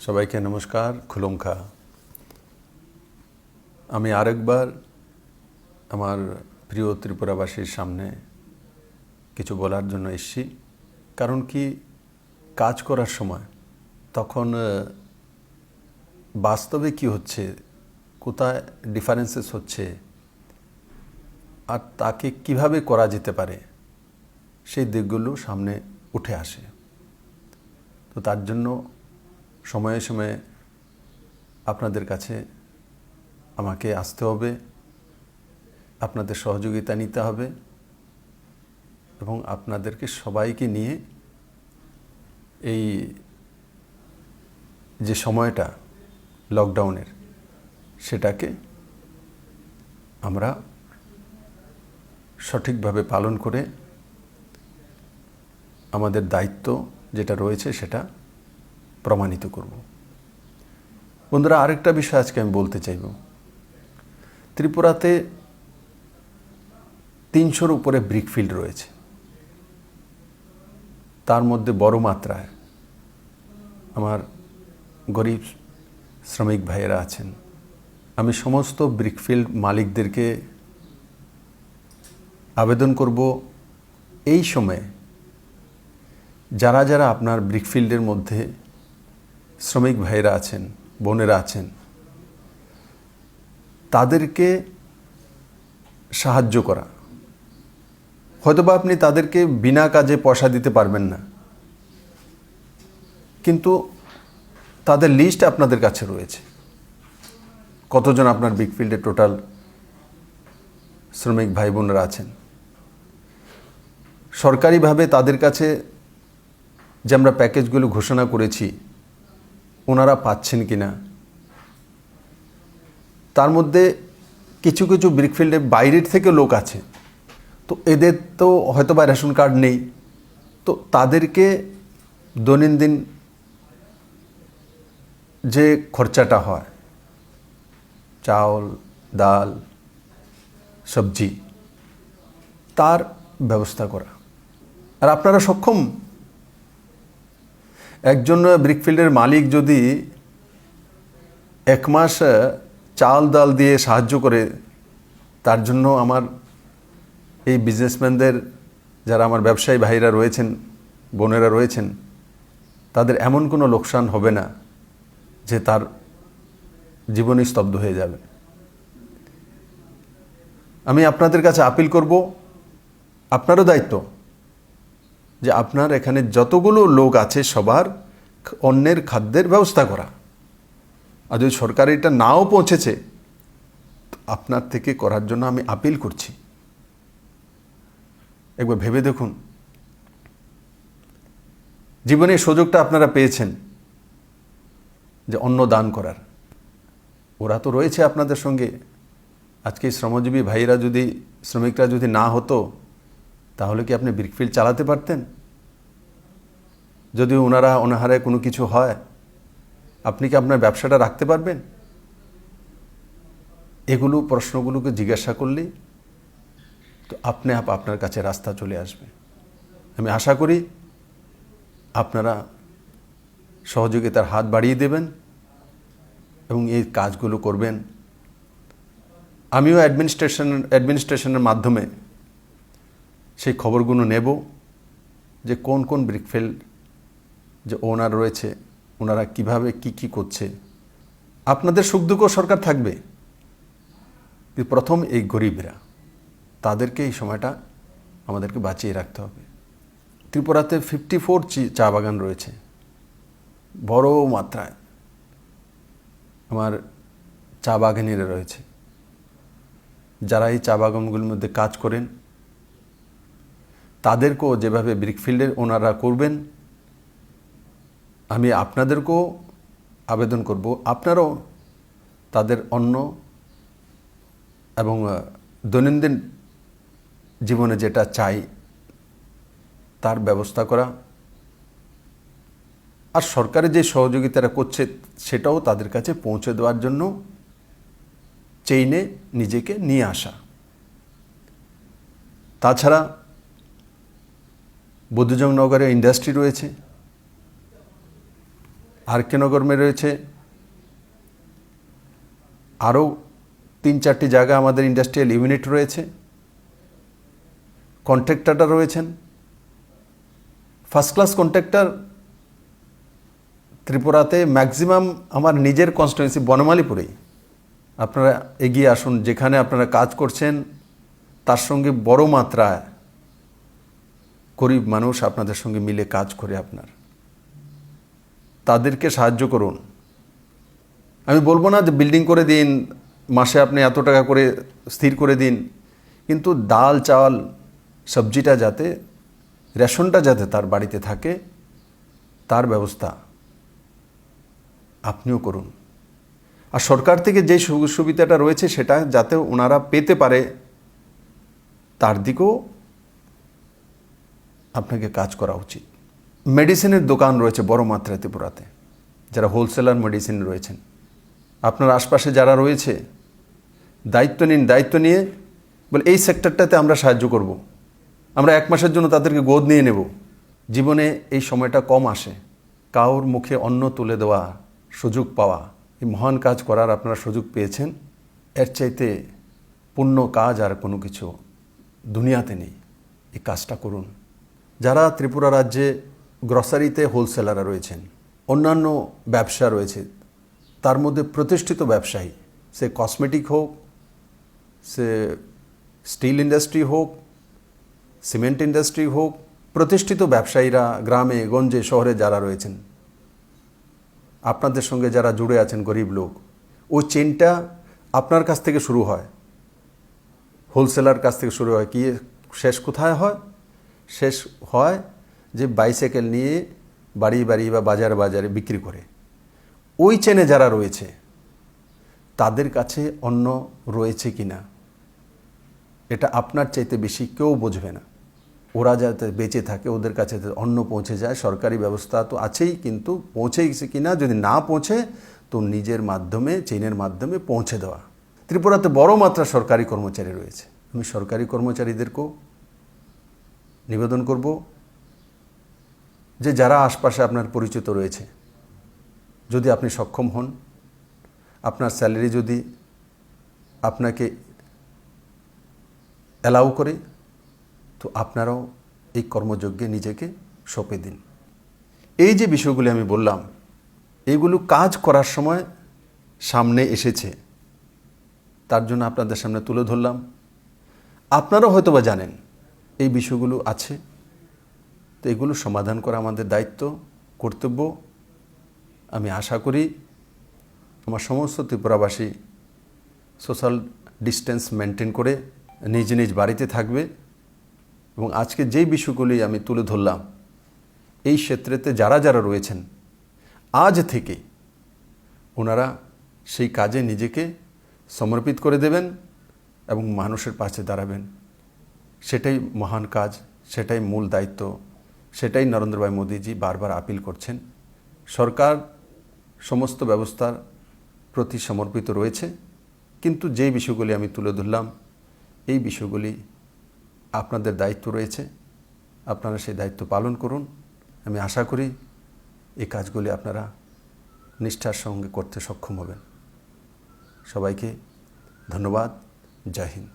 সবাইকে নমস্কার, খুলুমখা। আমি আরেকবার আমার প্রিয় ত্রিপুরাবাসীর সামনে কিছু বলার জন্য এসেছি। কারণ কি, কাজ করার সময় তখন বাস্তবে কি হচ্ছে, কোথায় ডিফারেন্সেস হচ্ছে, আর তাকে কিভাবে করা যেতে পারে, সেই দিকগুলো সামনে উঠে আসে। তো তার জন্য সময়ে সময়ে আপনাদের কাছে আমাকে আসতে হবে, আপনাদের সহযোগিতা নিতে হবে এবং আপনাদেরকে সবাইকে নিয়ে এই যে সময়টা লকডাউনের, সেটাকে আমরা সঠিকভাবে পালন করে আমাদের দায়িত্ব যেটা রয়েছে সেটা প্রমাণিত করব। বন্ধুরা, আরেকটা বিষয় আজকে আমি বলতে চাইব। ত্রিপুরাতে 300-র উপরে ব্রিকফিল্ড রয়েছে। তার মধ্যে বড় মাত্রায় আমার গরিব শ্রমিক ভাইয়েরা আছেন। আমি সমস্ত ব্রিকফিল্ড মালিকদেরকে আবেদন করব, এই সময়ে যারা যারা আপনার ব্রিকফিল্ডের মধ্যে শ্রমিক ভাইয়েরা আছেন, বোনেরা আছেন, তাদেরকে সাহায্য করা। হয়তোবা আপনি তাদেরকে বিনা কাজে পয়সা দিতে পারবেন না, কিন্তু তাদের লিস্ট আপনাদের কাছে রয়েছে। কতজন আপনার ব্রিকফিল্ডে টোটাল শ্রমিক ভাই বোনেরা আছেন। সরকারিভাবে তাদের কাছে যে আমরা প্যাকেজগুলো ঘোষণা করেছি, ওনারা পাচ্ছেন কিনা। তার মধ্যে কিছু কিছু ব্রিকফিল্ডে বাইরের থেকে লোক আছে, তো এদের তো হয়তো বা রেশন কার্ড নেই। তো তাদেরকে দৈনন্দিন যে খরচাটা হয়, চাউল, ডাল, সবজি, তার ব্যবস্থা করা। আর আপনারা সক্ষম। একজন ব্রিকফিল্ডের মালিক যদি 1 মাস চাল ডাল দিয়ে সাহায্য করে, তার জন্য আমার এই বিজনেসম্যানদের, যারা আমার ব্যবসায়ী ভাইরা রয়েছেন, বোনেরা রয়েছেন, তাদের এমন কোনো লোকসান হবে না যে তার জীবনই স্তব্ধ হয়ে যাবে। আমি আপনাদের কাছে আপিল করব, আপনারও দায়িত্ব যে আপনার এখানে যতগুলো লোক আছে সবার অন্যের খাদ্যের ব্যবস্থা করা। আর যদি সরকার এটা নাও পৌঁছেছে, আপনার থেকে করার জন্য আমি আপিল করছি। একবার ভেবে দেখুন, জীবনে সুযোগটা আপনারা পেয়েছেন যে অন্ন দান করার। ওরা তো রয়েছে আপনাদের সঙ্গে। আজকে শ্রমজীবী ভাইরা যদি, শ্রমিকরা যদি না হতো, তাহলে কি আপনি ব্রিকফিল্ড চালাতে পারতেন? যদি ওনারা অনাহারে কোনো কিছু হয়, আপনি কি আপনার ব্যবসাটা রাখতে পারবেন? এগুলো প্রশ্নগুলোকে জিজ্ঞাসা করলে তো আপনি আপনার কাছে রাস্তা চলে আসবে। আমি আশা করি আপনারা সহযোগিতার হাত বাড়িয়ে দেবেন এবং এই কাজগুলো করবেন। আমিও অ্যাডমিনিস্ট্রেশনের মাধ্যমে সেই খবরগুলো নেব যে কোন কোন ব্রিকফিল্ড যে ওনার রয়েছে, ওনারা কিভাবে কি করছে। আপনাদের সুখ দুঃখ সরকার থাকবে, প্রথম এই গরিবরা, তাদেরকে এই সময়টা আমাদেরকে বাঁচিয়ে রাখতে হবে। ত্রিপুরাতে 54 চা বাগান রয়েছে, বড় মাত্রায় আমার চা বাগানিরা রয়েছে। যারা এই চা বাগানগুলোর মধ্যে কাজ করেন, তাদেরকেও যেভাবে ব্রিকফিল্ডের ওনারা করবেন, আমি আপনাদেরকেও আবেদন করব, আপনারাও তাদের অন্ন এবং দৈনন্দিন জীবনে যেটা চাই তার ব্যবস্থা করা। আর সরকারের যে সহযোগিতাটা করছে, সেটাও তাদের কাছে পৌঁছে দেওয়ার জন্য চেইনে নিজেকে নিয়ে আসা। তাছাড়া বুদ্ধজং নগরে ইন্ডাস্ট্রি রয়েছে, आर.के. नगर में রয়েছে আরও 3-4টি জায়গা আমাদের ইন্ডাস্ট্রিয়াল ইউনিট রয়েছে, কন্ট্রাক্টররা রয়েছেন, ফার্স্ট ক্লাস কন্ট্রাক্টর ত্রিপুরাতে ম্যাক্সিমাম আমার নিজের কনস্টিটুয়েন্সি বনমালীপুরেই। আপনারা এগিয়ে আসুন, যেখানে আপনারা কাজ করছেন তার সঙ্গে বড় মাত্রায় গরিব মানুষ আপনাদের সঙ্গে মিলে কাজ করে আপনার, তাদেরকে সাহায্য করুন। আমি বলবো না যে বিল্ডিং করে দিন, মাসে আপনি এত টাকা করে স্থির করে দিন, কিন্তু ডাল চাল সবজিটা যাতে, রেশনটা যাতে তার বাড়িতে থাকে তার ব্যবস্থা আপনিও করুন। আর সরকার থেকে যে সুবিধাটা রয়েছে সেটা যাতে ওনারা পেতে পারে তার দিকেও আপনাকে কাজ করা উচিত। মেডিসিনের দোকান রয়েছে বড় মাত্রায় ত্রিপুরাতে, যারা হোলসেলার মেডিসিন রয়েছেন, আপনার আশপাশে যারা রয়েছে দায়িত্ব নিন। দায়িত্ব নিয়ে বলে এই সেক্টরটাতে আমরা সাহায্য করব, আমরা 1 মাসের জন্য তাদেরকে গোদ নিয়ে নেব। জীবনে এই সময়টা কম আসে, কাউর মুখে অন্ন তুলে দেওয়া, সুযোগ পাওয়া, এই মহান কাজ করার আপনারা সুযোগ পেয়েছেন। এর চাইতে পুণ্য কাজ আর কোনো কিছু দুনিয়াতে নেই। এই কাজটা করুন। যারা ত্রিপুরা রাজ্যে গ্রসারিতে হোলসেলাররা রয়েছেন, অন্যান্য ব্যবসা রয়েছে, তার মধ্যে প্রতিষ্ঠিত ব্যবসায়ী, সে কসমেটিক হোক, সে স্টিল ইন্ডাস্ট্রি হোক, সিমেন্ট ইন্ডাস্ট্রি হোক, প্রতিষ্ঠিত ব্যবসায়ীরা গ্রামে গঞ্জে শহরে যারা রয়েছেন, আপনাদের সঙ্গে যারা জুড়ে আছেন গরিব লোক, ওই চেনটা আপনার কাছ থেকে শুরু হয়, হোলসেলার কাছ থেকে শুরু হয়। কি শেষ কোথায় হয়? শেষ হয় যে বাইসাইকেল নিয়ে বাড়ি বাড়ি বা বাজারে বাজারে বিক্রি করে। ওই চেনে যারা রয়েছে তাদের কাছে অন্ন রয়েছে কি না এটা আপনার চাইতে বেশি কেউ বুঝবে না। ওরা যাতে বেঁচে থাকে, ওদের কাছে অন্ন পৌঁছে যায়, সরকারি ব্যবস্থা তো আছেই, কিন্তু পৌঁছে গেছে কি না, যদি না পৌঁছে তো নিজের মাধ্যমে, চেনের মাধ্যমে পৌঁছে দেওয়া। ত্রিপুরাতে বড় মাত্রা সরকারি কর্মচারী রয়েছে। আমি সরকারি কর্মচারীদেরকেও নিবেদন করব যে যারা আশপাশে আপনার পরিচিত রয়েছে, যদি আপনি সক্ষম হন, আপনার স্যালারি যদি আপনাকে অ্যালাউ করে, তো আপনারাও এই কর্মযজ্ঞে নিজেকে সঁপে দিন। এই যে বিষয়গুলি আমি বললাম, এইগুলো কাজ করার সময় সামনে এসেছে, তার জন্য আপনাদের সামনে তুলে ধরলাম। আপনারাও হয়তো বা জানেন এই বিষয়গুলো আছে, তো এগুলো সমাধান করা আমাদের দায়িত্ব, কর্তব্য। আমি আশা করি আমার সমস্ত ত্রিপুরাবাসী সোশ্যাল ডিস্টেন্স মেনটেন করে নিজ নিজ বাড়িতে থাকবে, এবং আজকে যেই বিষয়গুলি আমি তুলে ধরলাম, এই ক্ষেত্রেতে যারা যারা রয়েছেন আজ থেকে ওনারা সেই কাজে নিজেকে সমর্পিত করে দেবেন এবং মানুষের পাশে দাঁড়াবেন। সেটাই মহান কাজ, সেটাই মূল দায়িত্ব, সেটাই নরেন্দ্র ভাই মোদীজি বারবার আপিল করছেন। সরকার সমস্ত ব্যবস্থার প্রতি সমর্পিত রয়েছে, কিন্তু যে বিষয়গুলি আমি তুলে ধরলাম, এই বিষয়গুলি আপনাদের দায়িত্ব রয়েছে, আপনারা সেই দায়িত্ব পালন করুন। আমি আশা করি এই কাজগুলি আপনারা নিষ্ঠার সঙ্গে করতে সক্ষম হবেন। সবাইকে ধন্যবাদ। জয় হিন্দ।